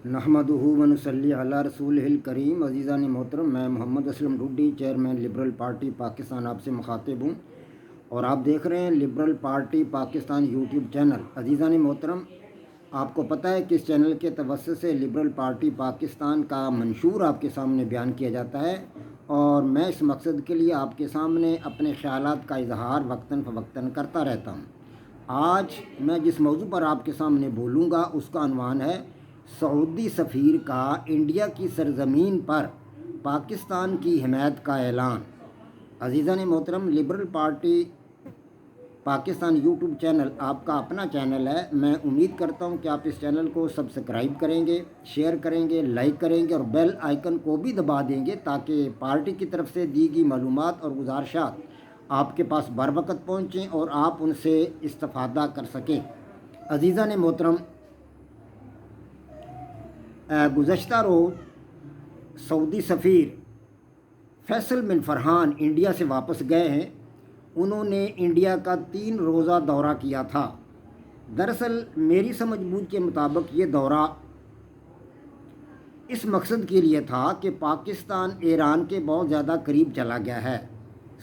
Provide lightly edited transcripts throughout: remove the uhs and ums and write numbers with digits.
नहमदुहु व नुसल्ली अला रसूलिहिल करीम। अज़ीज़ान मोहतरम, मैं Mohammad Aslam Dhuddi, chairman liberal party Pakistan आपसे मुखातिब हूँ और आप देख रहे हैं liberal party Pakistan YouTube channel. अज़ीज़ान मोहतरम, आपको पता है कि इस चैनल के तवस्सुत से लिबरल पार्टी पाकिस्तान का मंशूर आपके सामने बयान किया जाता है और मैं इस मकसद के लिए आपके सामने अपने ख़यालात का इजहार वक्तन फ़वक्तन करता रहता हूँ। आज मैं जिस मौजू पर आपके सामने बोलूँगा उसका अनवान है सऊदी सफ़ीर का इंडिया की सरज़मीन पर पाकिस्तान की हिमायत का ऐलान। अज़ीज़ान मोहतरम, liberal party Pakistan YouTube channel आपका अपना चैनल है। मैं उम्मीद करता हूं कि आप इस चैनल को सब्सक्राइब करेंगे, शेयर करेंगे, लाइक करेंगे और बेल आइकन को भी दबा देंगे ताकि पार्टी की तरफ से दी गई मालूमात और गुजारिशात आपके पास बर वक़्त पहुँचें और आप उनसे इस्तिफ़ादा कर सकें। अज़ीज़ान मोहतरम, गुज़श्ता रोज़ सऊदी सफ़ीर फैसल बिन फरहान इंडिया से वापस गए हैं। उन्होंने इंडिया का 3 रोज़ा दौरा किया था। दरअसल मेरी समझ बूझ के मुताबिक ये दौरा इस मकसद के लिए था कि पाकिस्तान ईरान के बहुत ज़्यादा करीब चला गया है।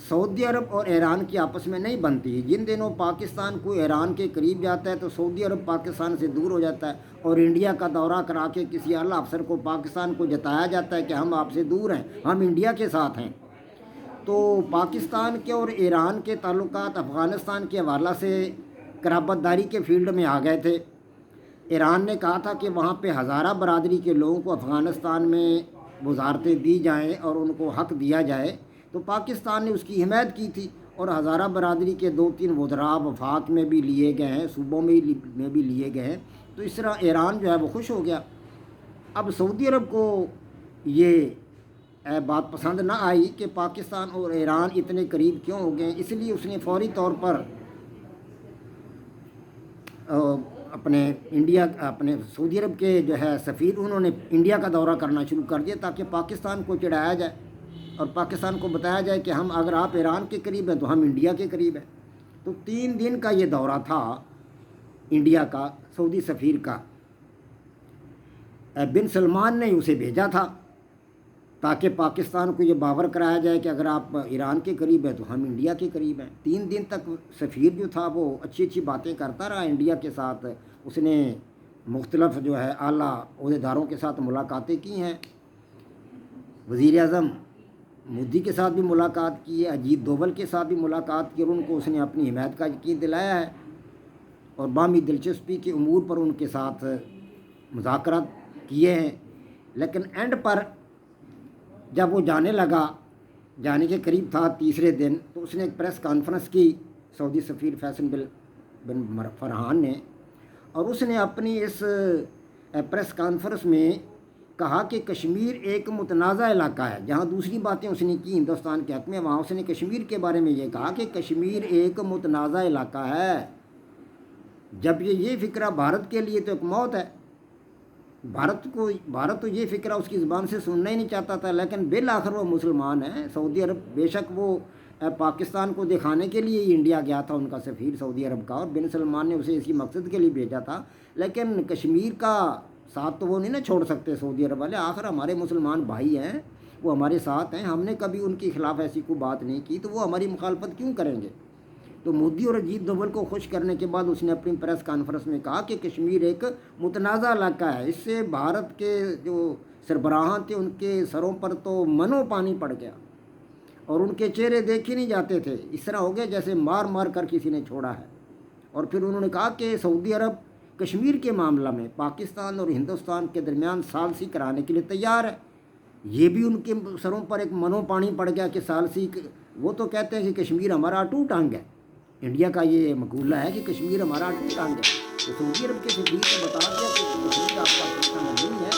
सऊदी अरब और ईरान की आपस में नहीं बनती। जिन दिनों पाकिस्तान को ईरान के करीब जाता है तो सऊदी अरब पाकिस्तान से दूर हो जाता है और इंडिया का दौरा करा के किसी आला अफसर को पाकिस्तान को जताया जाता है कि हम आपसे दूर हैं, हम इंडिया के साथ हैं। तो पाकिस्तान के और ईरान के ताल्लुकात अफ़गानिस्तान के हवाला से क़राबतदारी के फील्ड में आ गए थे। ईरान ने कहा था कि वहाँ पे हज़ारा बरादरी के लोगों को अफ़गानिस्तान में वज़ारतें दी जाएं और उनको हक़ दिया जाए, तो पाकिस्तान ने उसकी हिमायत की थी और हज़ारा बरादरी के 2-3 वज़रा वफाक में भी लिए गए हैं, सूबों में भी लिए गए हैं। तो इस तरह ईरान जो है वो खुश हो गया। अब सऊदी अरब को ये बात पसंद ना आई कि पाकिस्तान और ईरान इतने करीब क्यों हो गए, इसलिए उसने फौरी तौर पर अपने सऊदी अरब के जो है सफ़ीर उन्होंने इंडिया का दौरा करना शुरू कर दिया ताकि पाकिस्तान को चिढ़ाया जाए और पाकिस्तान को बताया जाए कि हम अगर आप ईरान के करीब हैं तो हम इंडिया के करीब हैं। तो 3 दिन का ये दौरा था इंडिया का सऊदी सफ़ीर का। बिन सलमान ने उसे भेजा था ताकि पाकिस्तान को ये बावर कराया जाए कि अगर आप ईरान के करीब हैं तो हम इंडिया के करीब हैं। 3 दिन तक सफ़ीर जो था वो अच्छी अच्छी बातें करता रहा इंडिया के साथ। उसने मुख्तलिफ जो है आला ओहदेदारों के साथ मुलाकातें की हैं। वज़ीर आज़म मोदी के साथ भी मुलाकात की है, अजीत डोवल के साथ भी मुलाकात की और उनको उसने अपनी हिमायत का यकीन दिलाया है और बामी दिलचस्पी के उमूर पर उनके साथ मुज़ाकरात किए हैं। लेकिन एंड पर जब वो जाने के करीब था तीसरे दिन, तो उसने एक प्रेस कॉन्फ्रेंस की सऊदी सफ़ीर फैसल बिन फरहान ने, और उसने अपनी इस प्रेस कॉन्फ्रेंस में कहा कि कश्मीर एक मुतनाज़ा इलाका है। जहाँ दूसरी बातें उसने की हिंदुस्तान के हक़ में, वहाँ उसने कश्मीर के बारे में ये कहा कि कश्मीर एक मुतनाज़ा इलाका है। जब ये फ़िक्रा भारत के लिए तो एक मौत है। भारत तो ये फ़िक्रा उसकी ज़ुबान से सुनना ही नहीं चाहता था, लेकिन बिल आखिर वो मुसलमान है। सऊदी अरब बेशक वो पाकिस्तान को दिखाने के लिए ही इंडिया गया था उनका सफ़ीर सऊदी अरब का, और बिन सलमान ने उसे इसी मकसद के लिए भेजा था। लेकिन कश्मीर का साथ तो वो नहीं ना छोड़ सकते सऊदी अरब वाले। आखिर हमारे मुसलमान भाई हैं, वो हमारे साथ हैं, हमने कभी उनके ख़िलाफ़ ऐसी कोई बात नहीं की, तो वो हमारी मुखालफत क्यों करेंगे। तो मोदी और अजीत डोवल को खुश करने के बाद उसने अपनी प्रेस कॉन्फ्रेंस में कहा कि कश्मीर एक मुतनाज़ा इलाका है। इससे भारत के जो सरबराहान थे उनके सरों पर तो मनो पानी पड़ गया और उनके चेहरे देखे नहीं जाते थे। इस तरह हो गया जैसे मार मार कर किसी ने छोड़ा है। और फिर उन्होंने कहा कि सऊदी अरब कश्मीर के मामला में पाकिस्तान और हिंदुस्तान के दरमियान सालसी कराने के लिए तैयार है। ये भी उनके सरों पर एक मनो पानी पड़ गया कि सालसी, वो तो कहते हैं कि कश्मीर हमारा अटूट अंग है। इंडिया का ये मकूला है कि कश्मीर हमारा अटूट अंग है। तो सऊदी अरब के सफ़ीर ने बता दिया कि कश्मीर आपका अटूट अंग नहीं है,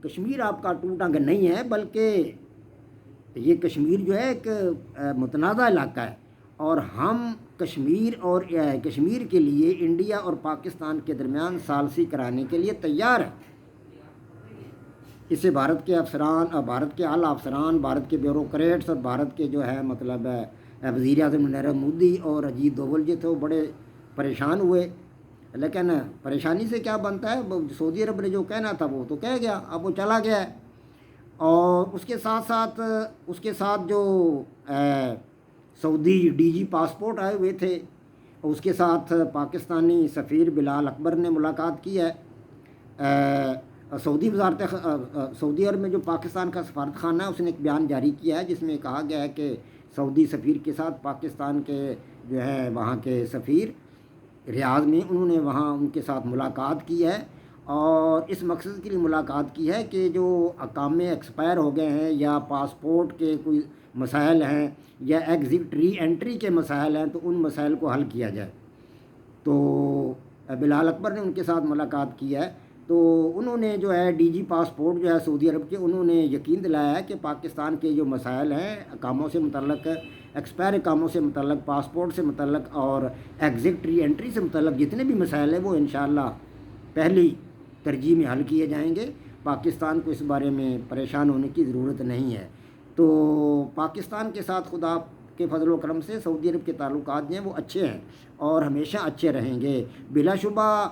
कश्मीर आपका अटूट अंग नहीं है, बल्कि ये कश्मीर जो है एक मुतनाज़ा इलाका है और हम कश्मीर के लिए इंडिया और पाकिस्तान के दरमियान सालसी कराने के लिए तैयार है। इससे भारत के अफसरान और भारत के आला अफसरान, भारत के ब्यूरोक्रेट्स और भारत के जो है वज़ीर आज़म नरेंद्र मोदी और अजीत डोवल जी थे वो बड़े परेशान हुए لیکن پریشانی سے کیا بنتا ہے، سعودی عرب نے جو کہنا تھا وہ تو کہہ گیا، اب وہ چلا گیا ہے۔ اور اس کے ساتھ جو سعودی ڈی جی پاسپورٹ آئے ہوئے تھے، اس کے ساتھ پاکستانی سفیر بلال اکبر نے ملاقات کی ہے۔ سعودی عرب میں جو پاکستان کا سفارت خانہ ہے اس نے ایک بیان جاری کیا ہے جس میں کہا گیا ہے کہ سعودی سفیر کے ساتھ پاکستان کے جو ہے وہاں کے سفیر ریاض میں، انہوں نے وہاں ان کے ساتھ ملاقات کی ہے، اور اس مقصد کے لیے ملاقات کی ہے کہ جو اقامے ایکسپائر ہو گئے ہیں یا پاسپورٹ کے کوئی مسائل ہیں یا ایگزٹ ری انٹری کے مسائل ہیں تو ان مسائل کو حل کیا جائے۔ تو بلال اکبر نے ان کے ساتھ ملاقات کی ہے، تو انہوں نے جو ہے ڈی جی پاسپورٹ جو ہے سعودی عرب کے، انہوں نے یقین دلایا ہے کہ پاکستان کے جو مسائل ہیں اقاموں سے متعلق، ایکسپائر اقاموں سے متعلق، پاسپورٹ سے متعلق اور ایگزٹ ری انٹری سے متعلق جتنے بھی مسائل ہیں وہ انشاءاللہ پہلی ترجیح میں حل کیے جائیں گے۔ پاکستان کو اس بارے میں پریشان ہونے کی ضرورت نہیں ہے۔ تو پاکستان کے ساتھ خدا کے فضل و کرم سے سعودی عرب کے تعلقات جو ہیں وہ اچھے ہیں اور ہمیشہ اچھے رہیں گے۔ بلا شبہ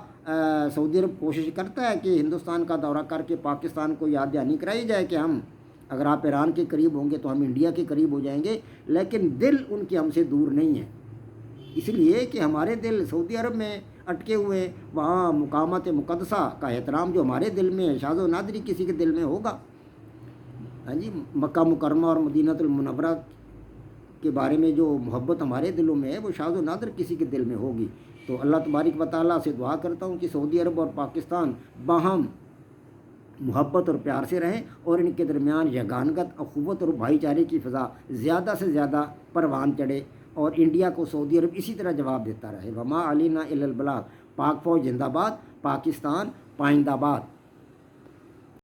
سعودی عرب کوشش کرتا ہے کہ ہندوستان کا دورہ کر کے پاکستان کو یاد دہانی کرائی جائے کہ ہم، اگر آپ ایران کے قریب ہوں گے تو ہم انڈیا کے قریب ہو جائیں گے، لیکن دل ان کے ہم سے دور نہیں ہے، اس لیے کہ ہمارے دل سعودی عرب میں اٹکے ہوئے، وہاں مقامات مقدسہ کا احترام جو ہمارے دل میں ہے شاذ و نادری کسی کے دل میں ہوگا۔ ہاں جی، مکہ مکرمہ اور مدینۃ المنورہ کے بارے میں جو محبت ہمارے دلوں میں ہے وہ شاذ و نادر کسی کے دل میں ہوگی۔ تو اللہ تبارک و تعالیٰ سے دعا کرتا ہوں کہ سعودی عرب اور پاکستان باہم محبت اور پیار سے رہیں اور ان کے درمیان یگانگت، اخوت اور بھائی چارے کی فضا زیادہ سے زیادہ پروان چڑھے، اور انڈیا کو سعودی عرب اسی طرح جواب دیتا رہے۔ وما علینا الا البلاغ۔ پاک فوج زندہ باد، پاکستان پائندہ باد۔